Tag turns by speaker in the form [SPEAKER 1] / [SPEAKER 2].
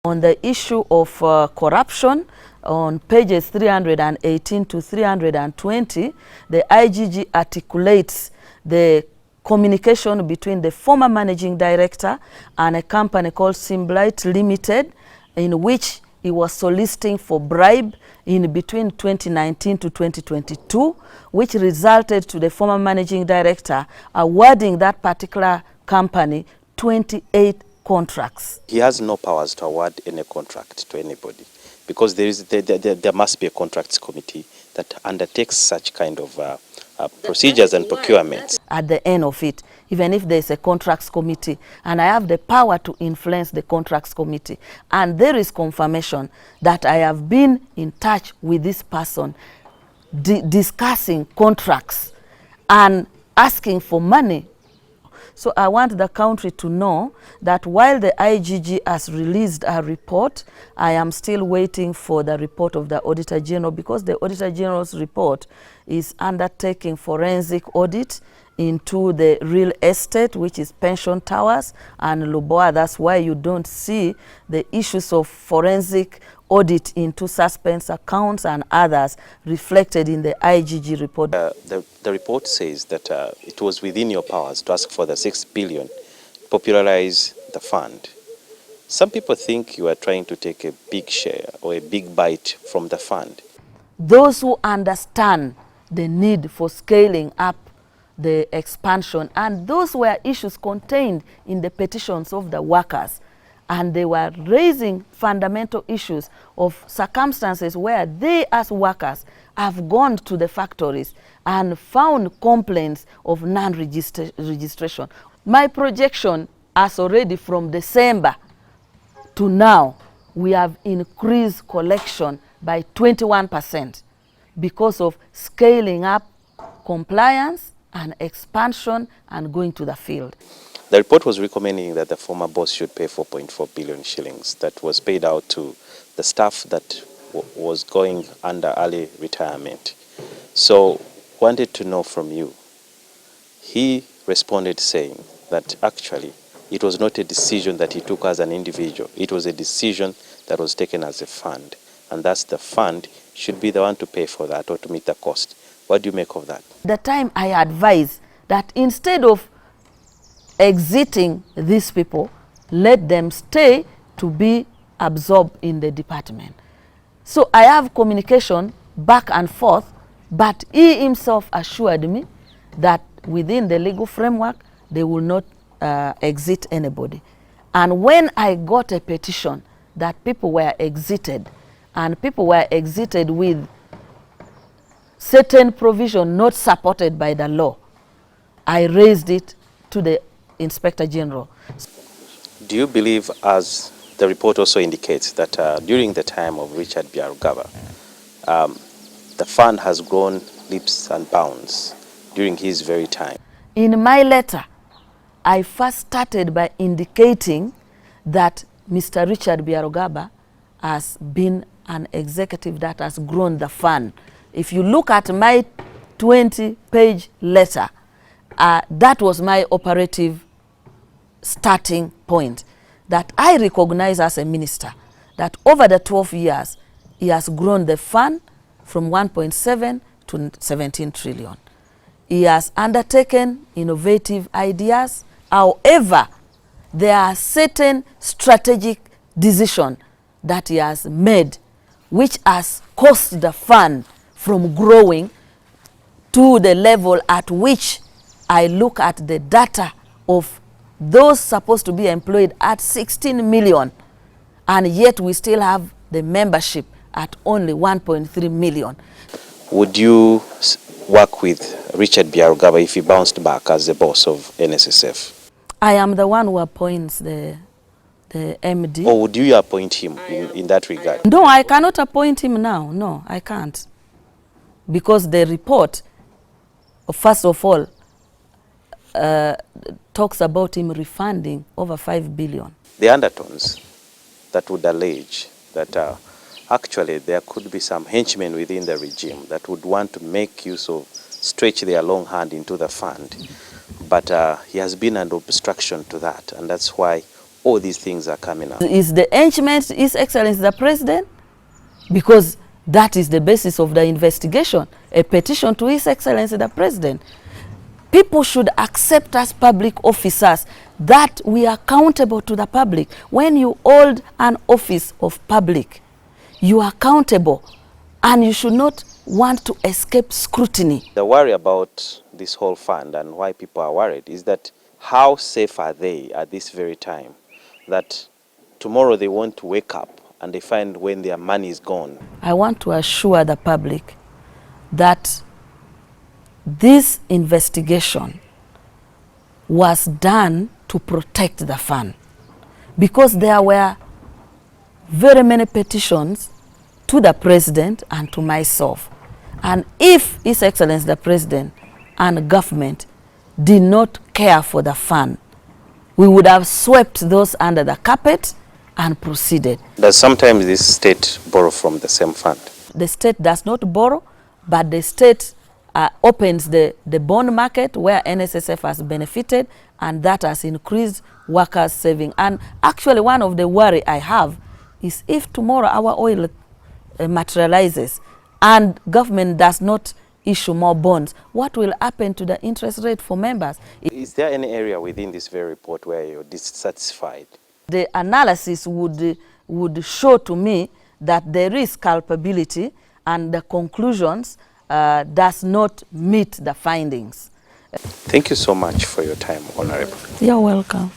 [SPEAKER 1] On the issue of corruption, on pages 318 to 320, the IGG articulates the communication between the former managing director and a company called Simblight Limited, in which he was soliciting for bribe in between 2019 to 2022, which resulted to the former managing director awarding that particular company 28 contracts.
[SPEAKER 2] He has no powers to award any contract to anybody, because there must be a contracts committee that undertakes such kind of procedures and procurements.
[SPEAKER 1] At the end of it, even if there's a contracts committee, and I have the power to influence the contracts committee, and there is confirmation that I have been in touch with this person discussing contracts and asking for money. So I want the country to know that while the IGG has released a report, I am still waiting for the report of the Auditor General, because the Auditor General's report is undertaking forensic audit into the real estate, which is pension towers and Luboa. That's why you don't see the issues of forensic audit into suspense accounts and others reflected in the IGG report.
[SPEAKER 2] The report says that it was within your powers to ask for the 6 billion, popularize the fund. Some people think you are trying to take a big share or a big bite from the fund.
[SPEAKER 1] Those who understand the need for scaling up the expansion, and those were issues contained in the petitions of the workers, and they were raising fundamental issues of circumstances where they as workers have gone to the factories and found complaints of non-registration. My projection, as already from December to now, we have increased collection by 21% because of scaling up compliance and expansion and going to the field.
[SPEAKER 2] The report was recommending that the former boss should pay 4.4 billion shillings that was paid out to the staff that was going under early retirement. So, wanted to know from you. He responded saying that actually it was not a decision that he took as an individual. It was a decision that was taken as a fund, and thus the fund should be the one to pay for that or to meet the cost. What do you make of that?
[SPEAKER 1] The time I advise that instead of exiting these people, let them stay to be absorbed in the department. So I have communication back and forth, but he himself assured me that within the legal framework, they will not exit anybody. And when I got a petition that people were exited, and people were exited with certain provision not supported by the law, I raised it to the Inspector General.
[SPEAKER 2] Do you believe, as the report also indicates, that during the time of Richard Byarugaba, the fund has grown leaps and bounds during his very time?
[SPEAKER 1] In my letter, I first started by indicating that Mr. Richard Byarugaba has been an executive that has grown the fund. If you look at my 20-page letter, that was my operative starting point, that I recognize as a minister that over the 12 years, he has grown the fund from 1.7 to 17 trillion. He has undertaken innovative ideas. However, there are certain strategic decisions that he has made which has caused the fund from growing to the level at which I look at the data of those supposed to be employed at 16 million, and yet we still have the membership at only 1.3 million.
[SPEAKER 2] Would you work with Richard Byarugaba if he bounced back as the boss of NSSF?
[SPEAKER 1] I am the one who appoints the MD.
[SPEAKER 2] Or would you appoint him in that regard?
[SPEAKER 1] No, I cannot appoint him now. No, I can't. Because the report, first of all, talks about him refunding over 5 billion.
[SPEAKER 2] The undertones that would allege that actually there could be some henchmen within the regime that would want to make use of, stretch their long hand into the fund. But he has been an obstruction to that, and that's why all these things are coming up.
[SPEAKER 1] Is the arrangement His Excellency the President? Because that is the basis of the investigation, a petition to His Excellency the President. People should accept as public officers that we are accountable to the public. When you hold an office of public, you are accountable and you should not want to escape scrutiny.
[SPEAKER 2] The worry about this whole fund and why people are worried is that how safe are they at this very time that tomorrow they want to wake up and they find when their money is gone.
[SPEAKER 1] I want to assure the public that this investigation was done to protect the fund, because there were very many petitions to the President and to myself. And if His Excellency the President and government did not care for the fund, we would have swept those under the carpet and proceeded.
[SPEAKER 2] Does sometimes this state borrow from the same fund?
[SPEAKER 1] The state does not borrow, but the state opens the bond market where NSSF has benefited, and that has increased workers' saving. And actually one of the worry I have is if tomorrow our oil materializes and government does not issue more bonds, what will happen to the interest rate for members?
[SPEAKER 2] Is there any area within this very report where you're dissatisfied?
[SPEAKER 1] The analysis would show to me that there is culpability and the conclusions does not meet the findings.
[SPEAKER 2] Thank you so much for your time, Honorable.
[SPEAKER 1] You're welcome.